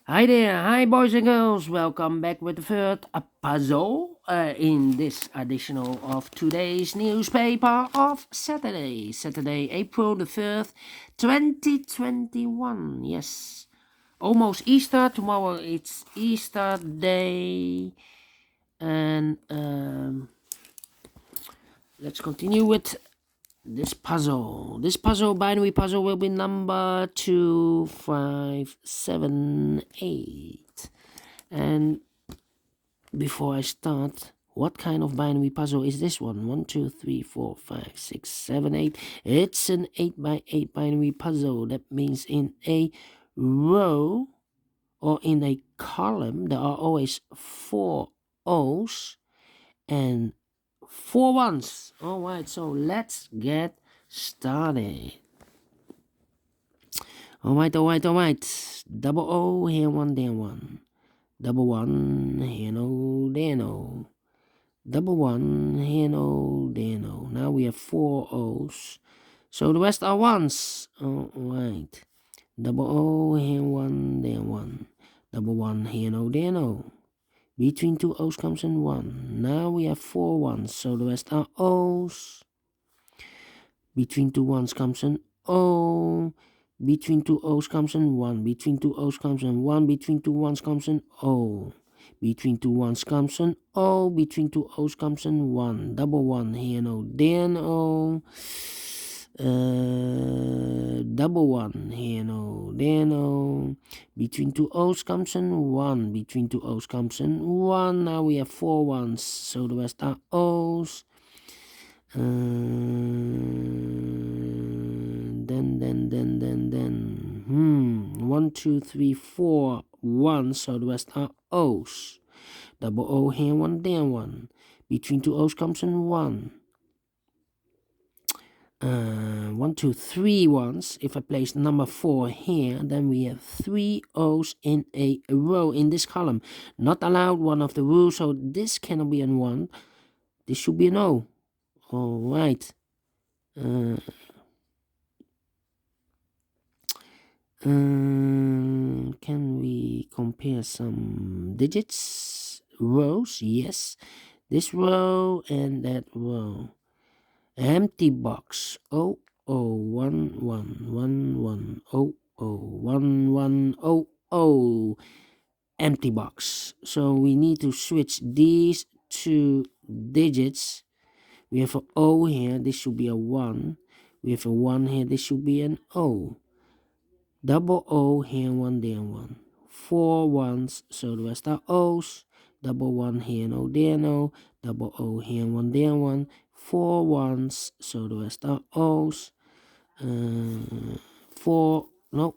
Hi there, hi boys and girls. Welcome back with the third puzzle in this edition of today's newspaper of Saturday, April the 3rd, 2021. Yes, almost Easter. Tomorrow it's Easter Day. And let's continue with this puzzle. This binary puzzle will be number 2578. And before I start, what kind of binary puzzle is this one? 1, 2, 3, 4, 5, 6, 7, 8. It's an 8x8 binary puzzle. That means in a row or in a column, there are always 4 O's and 4 ones. Alright, so let's get started. Alright. Double O, here one, there one. Double one, here no, there no. Double one, here no, there no. Now we have 4 O's. So the rest are ones. Alright. Double O, here one, there one. Double one, here no, there no. Between 2 O's comes in 1. Now we have 4 ones, so the rest are O's. Between 2 ones comes an O. Between 2 O's comes in 1. Between 2 O's comes in 1. Between 2 ones comes in O. Between 2 ones comes in O. Between 2 O's comes in 1. Double one, here no, there no. Double one, here no, there no. Between 2 O's comes in 1. Between 2 O's comes in 1. Now we have 4 ones, so the rest are O's. Then 1, 2, 3, 4 1, so the rest are O's. Double O, here one, there one. Between 2 O's comes in 1. 1, 2, 3 ones. If I place number 4 here, then we have 3 O's in a row in this column. Not allowed, one of the rules, so this cannot be an 1. This should be an O. Alright. Can we compare some digits? Rows? Yes. This row and that row. Empty box. 0, 0, 1, 1, 1, 1, 0, 0, 1, 1, 0, 0. Empty box. So we need to switch these 2 digits. We have an O here. This should be a 1. We have a 1 here. This should be an O. Double O, here 1, there 1. 4 ones, so the rest are O's. Double 1 here, no, there no. Double O, here 1, there 1. 4 ones, so the rest are O's. 4, no.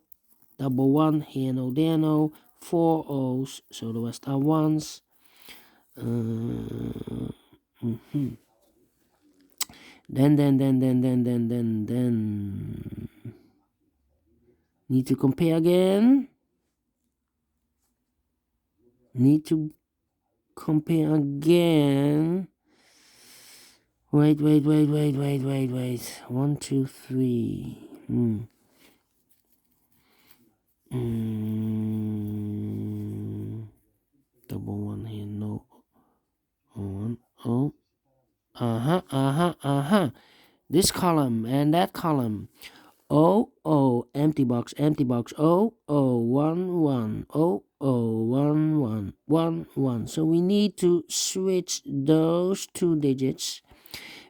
Double 1 here, no, there no. 4 O's, so the rest are ones. Then. Need to compare again. Wait. 1, 2, 3. Double 1 here, no. 1, oh. This column and that column. O, empty box, O, 1, 1, O, 1, 1, 1, 1. So we need to switch those 2 digits.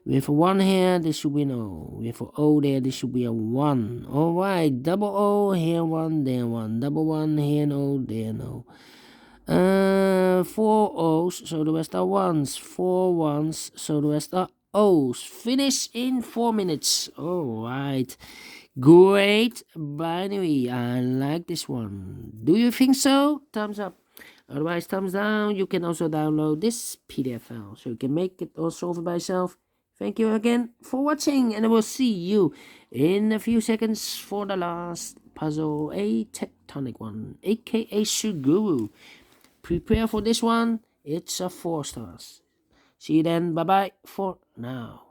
We have a 1 here, this should be an O. We have an O there, this should be a 1. Alright, double O, here 1, there 1. Double 1, here no, there no. 4 O's, so the rest are 1s. 4 ones, so the rest are O's. Finish in 4 minutes. Alright. Great binary. I like this one. Do you think so? Thumbs up. Otherwise, thumbs down. You can also download this PDF file so you can make it or solve it by yourself. Thank you again for watching, and I will see you in a few seconds for the last puzzle, a tectonic one, aka Sudoku. Prepare for this one. It's a 4 stars. See you then. Bye bye for now.